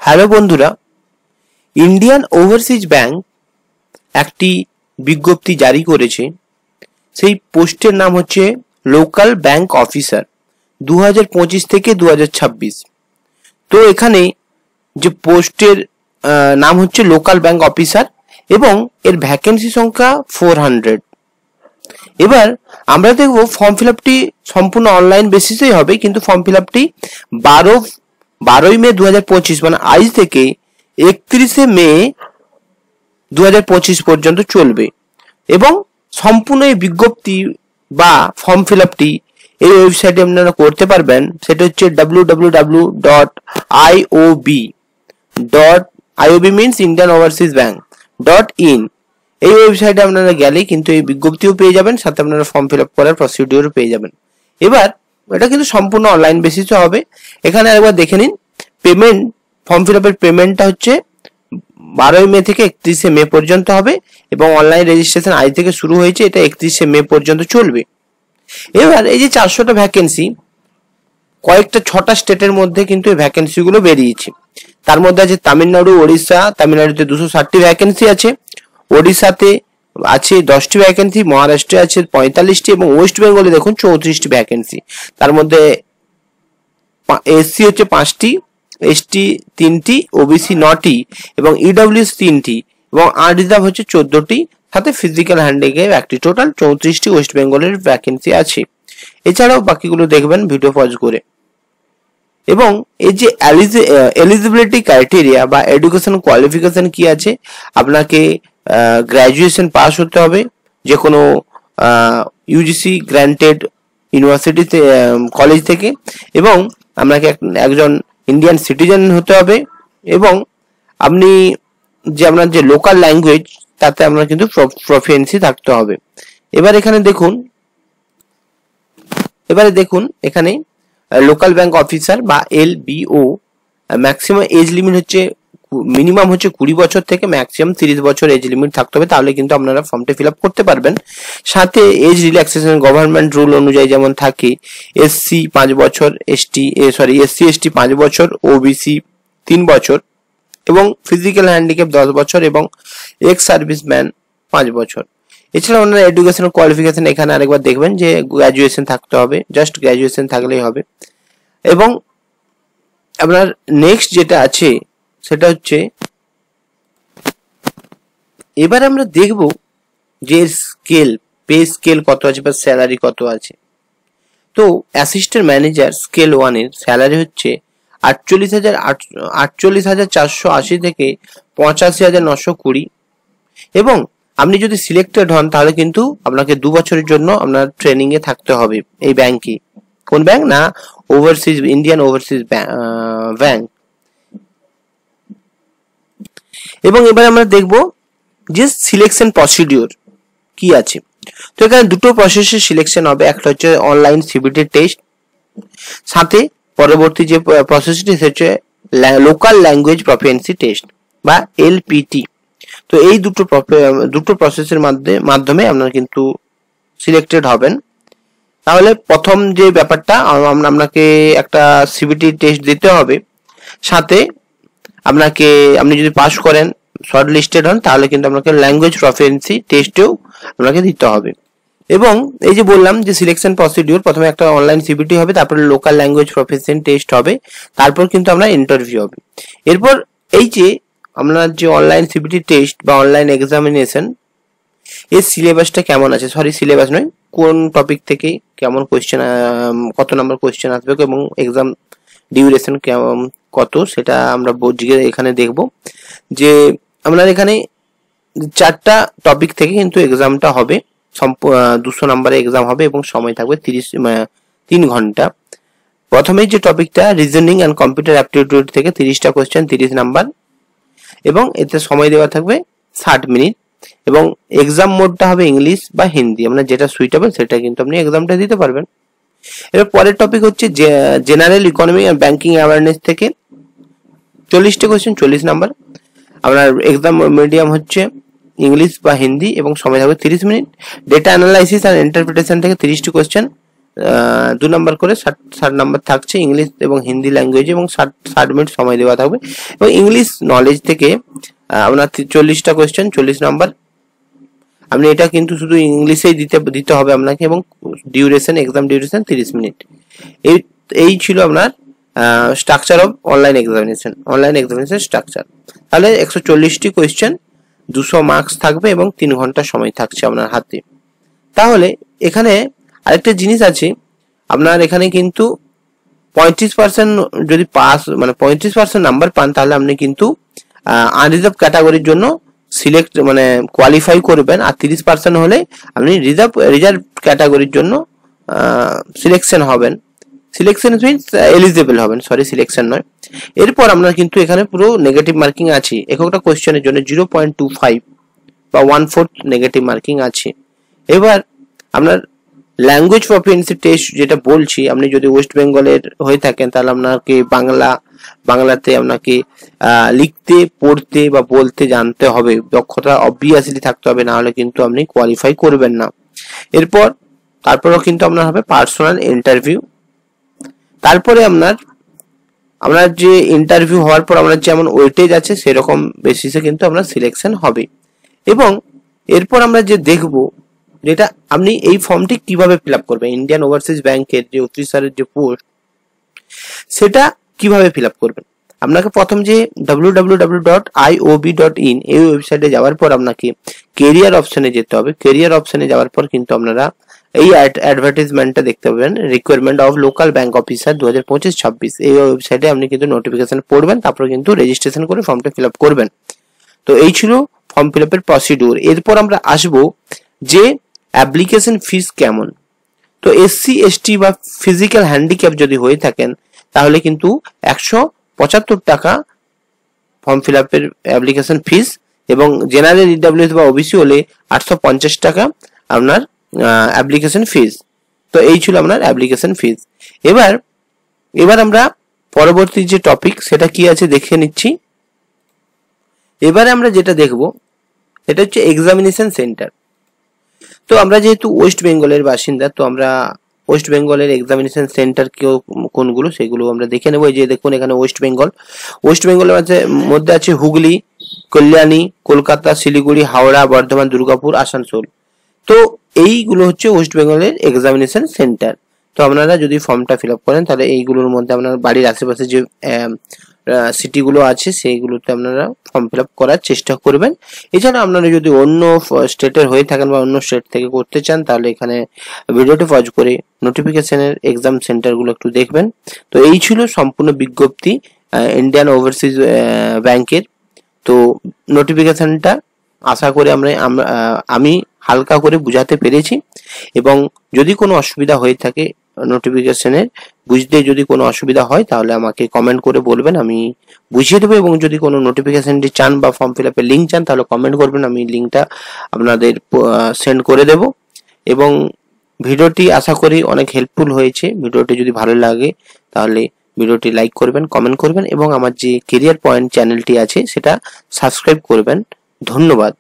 Hello বন্ধুরা, Indian overseas bank একটি বিজ্ঞপ্তি জারি করেছে। সেই পোস্টের নাম হচ্ছে লোকাল ব্যাংক অফিসার 2025 থেকে 2026। তো এখানে যে পোস্টের নাম হচ্ছে লোকাল ব্যাংক অফিসার এবং এর ভ্যাকেন্সি সংখ্যা 400। এবার আমরা দেখব ফর্ম ফিল আপটি সম্পূর্ণ অনলাইন বেসিসেই হবে, কিন্তু ফর্ম ফিল আপটি 12ই মে 2025 মানে আজ থেকে 31শে মে 2025 পর্যন্ত চলবে এবং সম্পূর্ণ এই বিজ্ঞপ্তি বা ফর্ম ফিল আপটি এই ওয়েবসাইটে আপনারা করতে পারবেন। সেটা হচ্ছে www.iob means Indian Overseas Bank.in। এই ওয়েবসাইটে আপনারা গেলে কিন্তু এই বিজ্ঞপ্তিও পেয়ে যাবেন, সাথে আপনারা ফর্ম ফিল আপ করার প্রসিডিওরও পেয়ে যাবেন। এবার এটা কিন্তু সম্পূর্ণ অনলাইন বেসিসে হবে। এখানে একবার দেখে নিন, পেমেন্ট ফর্ম ফিল আপের পেমেন্টটা হচ্ছে 12ই মে থেকে 31শে মে পর্যন্ত হবে এবং অনলাইন রেজিস্ট্রেশন আজ থেকে শুরু হয়েছে, এটা 31শে মে পর্যন্ত চলবে। এবার এই যে 400টা ভ্যাকেন্সি, কয়েকটা 6টা স্টেটের মধ্যে কিন্তু এই ভ্যাকেন্সিগুলো বেরিয়েছে। তার মধ্যে আছে তামিলনাড়ু, ওড়িশা। তামিলনাড়ুতে 260টি ভ্যাকেন্সি আছে, ওড়িশাতে আছে 10টি ভ্যাকেন্সি, মহারাষ্ট্রে আছে 45টি এবং ওয়েস্ট বেঙ্গলে দেখুন 34টি ভ্যাকেন্সি। তার মধ্যে এসসি হচ্ছে 5টি, এসটি 3টি, ওবিসি 9টি এবং ইডব্লিউএস 3টি এবং আনরিজার্ভ হচ্ছে 14টি, সাথে ফিজিক্যাল হ্যান্ডিক্যাপ একটি। টোটাল 34টি ওয়েস্ট বেঙ্গলের ভ্যাকেন্সি আছে। এছাড়াও বাকিগুলো দেখবেন ভিডিও পজ করে। এবং এই যে এলিজিবিলিটি ক্রাইটেরিয়া বা এডুকেশন কোয়ালিফিকেশন কি আছে, আপনাকে গ্র্যাজুয়েশন পাস হতে হবে যে কোনো ইউজিসি গ্র্যান্টেড ইউনিভার্সিটি কলেজ থেকে, এবং আপনাকে একজন ইন্ডিয়ান সিটিজেন হতে হবে এবং আপনি যে আপনার যে লোকাল ল্যাঙ্গুয়েজ তাতে আপনার কিন্তু প্রফিসিয়েন্সি থাকতে হবে। এবারে দেখুন এখানে লোকাল ব্যাংক অফিসার বা LBO ম্যাক্সিমাম এজ লিমিট হচ্ছে, মিনিমাম হচ্ছে 20 বছর থেকে ম্যাক্সিমাম 30 বছর এজ লিমিট থাকতে হবে, তাহলে কিন্তু আপনারা ফর্মটা ফিল আপ করতে পারবেন। সাথে এজ রিল্যাক্সেশন গভর্নমেন্ট রুল অনুযায়ী যেমন থাকে, এসসি 5 বছর, এসসি এসটি 5 বছর, ওবিসি 3 বছর এবং ফিজিক্যাল হ্যান্ডিক্যাপ 10 বছর এবং এক্স সার্ভিসম্যান 5 বছর। এছাড়া ওনার এডুকেশনাল কোয়ালিফিকেশন এখানে আরেকবার দেখবেন যে গ্র্যাজুয়েশন থাকতে হবে, জাস্ট গ্র্যাজুয়েশন থাকলেই হবে। এবং আপনার নেক্সট যেটা আছে সেটা হচ্ছে, এবার আমরা দেখব যে পে স্কেল কত আছে বা স্যালারি কত আছে। তো অ্যাসিস্ট্যান্ট ম্যানেজার স্কেল 1 এর স্যালারি হচ্ছে 48,480 থেকে 85,920 এবং আপনি যদি সিলেক্টেড হন তাহলে কিন্তু আপনাকে 2 বছরের জন্য আপনার ট্রেনিং এ থাকতে হবে এই ব্যাংকে। কোন ব্যাংক না, ইন্ডিয়ান ওভারসিজ ব্যাংক। এবং এবার আমরা দেখব যে সিলেকশন প্রসিডিওর কি আছে। তো এখানে দুটো প্রসেসে সিলেকশন হবে, একটা হচ্ছে অনলাইন সিবিটি টেস্ট, সাথে পরবর্তী যে প্রসেসটি হচ্ছে লোকাল ল্যাঙ্গুয়েজ প্রফিসিয়েন্সি টেস্ট বা LPT। তো এই দুটো প্রসেসের মাধ্যমে আপনারা কিন্তু সিলেক্টেড হবেন। তাহলে প্রথম যে ব্যাপারটা, আপনাকে একটা সিবিটি টেস্ট দিতে হবে, সাথে আপনি যদি পাস করেন, শর্ট লিস্টেড হন, তাহলে কিন্তু আপনাকে ল্যাঙ্গুয়েজ প্রফিসিয়েন্সি টেস্টেও আপনাকে দিতে হবে। এবং এই যে বললাম যে সিলেকশন প্রসিডিওর, প্রথমে একটা অনলাইন সিবিটি হবে, তারপরে লোকাল ল্যাঙ্গুয়েজ প্রফিসিয়েন্সি টেস্ট হবে, তারপর কিন্তু আপনার ইন্টারভিউ হবে। এরপর এই যে আপনার যে অনলাইন সিবিটি টেস্ট বা অনলাইন এক্সামিনেশন, এর সিলেবাসটা কেমন আছে, সিলেবাস নয়, কোন টপিক থেকে কেমন কোয়েশ্চেন, কত নাম্বার কোয়েশ্চেন আসবে এবং এক্সাম ডিউরেশন কত, সেটা আমরা এখানে দেখব। যে আপনার এখানে 4টা টপিক থেকে কিন্তু এক্সামটা হবে, 200 নাম্বারের এক্সাম হবে এবং সময় থাকবে 3 ঘন্টা। প্রথমে যে টপিকটা রিজনিং এন্ড কম্পিউটার অ্যাপটিটিউড থেকে 30টা কোয়েশ্চেন, 30 নাম্বার এবং এতে সময় দেওয়া থাকবে 60 মিনিট এবং এক্সাম মোডটা হবে ইংলিশ বা হিন্দি, আপনার যেটা সুইটেবল সেটা কিন্তু আপনি এক্সামটা দিতে পারবেন। এর পরের টপিক হচ্ছে general economy and banking awareness থেকে 40টা কোয়েশ্চেন, 40 নাম্বার। আপনার এক্সাম মিডিয়াম হচ্ছে ইংলিশ বা হিন্দি এবং সময় থাকবে 30 minute. Data analysis and interpretation থেকে 30টি কোয়েশ্চেন, 2 নাম্বার করে 60 নাম্বার থাকছে ইংলিশ এবং হিন্দি ল্যাঙ্গুয়েজ এবং 60 মিনিট সময় দেওয়া থাকবে এবং ইংলিশ নলেজ থেকে আপনার 40টা কোশ্চেন 40 নাম্বার। আপনি এটা কিন্তু শুধু ইংলিশেই দিতে হবে আপনাকে এবং ডিউরেশন এক্সাম ডিউরেশন 30 মিনিট। এই ছিল আপনার structure of online examination structure. তাহলে 140টি কোশ্চেন 200 মার্কস থাকবে এবং 3 ঘন্টা সময় থাকছে আপনার হাতে। তাহলে এখানে আরেকটা জিনিস আছে, আপনার এখানে কিন্তু 35% যদি পাস মানে 35% নাম্বার পান তাহলে আপনি কিন্তু আনরিজার্ভ ক্যাটাগরির জন্য সিলেক্ট মানে কোয়ালিফাই করবেন, আর 30% হলে আপনি রিজার্ভ ক্যাটাগরির জন্য সিলেকশন হবেন। সিলেকশন মিন্স এলিজিবল হবেন, সরি সিলেকশন নয়। এরপর আপনার কিন্তু এখানে পুরো নেগেটিভ মার্কিং আছে, একটা কোশ্চেনের জন্য 0.25 বা 1/4 নেগেটিভ মার্কিং আছে। এবার আপনার ল্যাঙ্গুয়েজ প্রফিসিয়েন্সি টেস্ট যেটা বলছি, আপনি যদি ওয়েস্ট বেঙ্গলের হয়ে থাকেন তাহলে আপনাকে বাংলাতে আপনাকে লিখতে পড়তে বা বলতে জানতে হবে, দক্ষতা অবভিয়াসলি থাকতে হবে, না হলে কিন্তু আপনি কোয়ালিফাই করবেন না। তারপরেও কিন্তু আপনার হবে পার্সোনাল ইন্টারভিউ। তারপরে আপনার যে ইন্টারভিউ হওয়ার পর আপনার যেমন ওয়েটেজ আছে সেরকম বেসিসে কিন্তু আপনার সিলেকশন হবে। এবং এরপর আমরা যে দেখব যেটা আপনি এই ফর্মটি কিভাবে ফিল আপ করবেন, ইন্ডিয়ান ওভারসিজ ব্যাংকের যে অফিসারের যে পোস্ট সেটা কিভাবে ফিল আপ করবেন। আপনাকে প্রথম যে www.iob.in এই ওয়েবসাইটে যাওয়ার পর আপনাকে কেরিয়ার অপশনে যেতে হবে। কেরিয়ার অপশনে যাওয়ার পর কিন্তু আপনারা এই অ্যাডভার্টাইজমেন্টটা দেখতে পাবেন, requirement of local bank officer 2025-26। এই ওয়েবসাইটে আপনি কিন্তু নোটিফিকেশন পড়বেন, তারপর কিন্তু রেজিস্ট্রেশন করে ফর্মটা ফিল আপ করবেন। তো এই ছিল ফর্ম ফিল আপের প্রসিডিউর। এরপর আমরা আসবো যে অ্যাপ্লিকেশন ফিস কেমন। তো SC ST বা ফিজিক্যাল হ্যান্ডিক্যাপ যদি হয়ে থাকেন তাহলে কিন্তু 175 টাকা ফর্ম ফিল আপের অ্যাপ্লিকেশন ফিস, এবং জেনারেল EWS বা OBC হলে 850 টাকা আপনার অ্যাপ্লিকেশন ফিস। তো এই ছিল আপনার অ্যাপ্লিকেশন ফিস। এবার আমরা পরবর্তী যে টপিক সেটা কি আছে দেখে নিচ্ছি। এবারে আমরা যেটা দেখব এটা হচ্ছে এক্সামিনেশন সেন্টার। তো আমরা যেহেতু ওয়েস্ট বেঙ্গলের বাসিন্দা, তো আমরা ওয়েস্ট বেঙ্গলের এক্সামিনেশন সেন্টার কোনগুলো সেগুলো আমরা দেখে নেবো। এই যে দেখুন এখানে ওয়েস্ট বেঙ্গলের মধ্যে আছে হুগলি, কল্যাণী, কলকাতা, শিলিগুড়ি, হাওড়া, বর্ধমান, দুর্গাপুর, আসানসোল। তো এইগুলো হচ্ছে ওয়েস্ট বেঙ্গলের এক্সামিনেশন সেন্টার। তো আপনারা যদি ফর্মটা ফিল আপ করেন তাহলে এইগুলোর মধ্যে আপনার বাড়ির আশেপাশে যে সিটিগুলো আছে সেইগুলোতে আপনারা ফর্ম ফিল আপ করার চেষ্টা করবেন। এছাড়া আপনারা যদি অন্য স্টেটের হয়ে থাকেন বা অন্য স্টেট থেকে করতে চান তাহলে এখানে ভিডিওটি পজ করে নোটিফিকেশনের এক্সাম সেন্টারগুলো একটু দেখবেন। তো এই ছিল সম্পূর্ণ বিজ্ঞপ্তি ইন্ডিয়ান ওভারসিজ ব্যাংকের। তো নোটিফিকেশনটা আশা করে আমি হালকা করে বুঝাতে পেরেছি, এবং যদি কোনো অসুবিধা হয়ে থাকে নোটিফিকেশনের বুঝতে যদি কোনো অসুবিধা হয় তাহলে আমাকে কমেন্ট করে বলবেন, আমি বুঝিয়ে দেবো। এবং যদি কোনো নোটিফিকেশনটি চান বা ফর্ম ফিল আপের লিঙ্ক চান তাহলে কমেন্ট করবেন, আমি লিঙ্কটা আপনাদের সেন্ড করে দেব। এবং ভিডিওটি আশা করি অনেক হেল্পফুল হয়েছে। ভিডিওটি যদি ভালো লাগে তাহলে ভিডিওটি লাইক করবেন, কমেন্ট করবেন এবং আমার যে কেরিয়ার পয়েন্ট চ্যানেলটি আছে সেটা সাবস্ক্রাইব করবেন। ধন্যবাদ।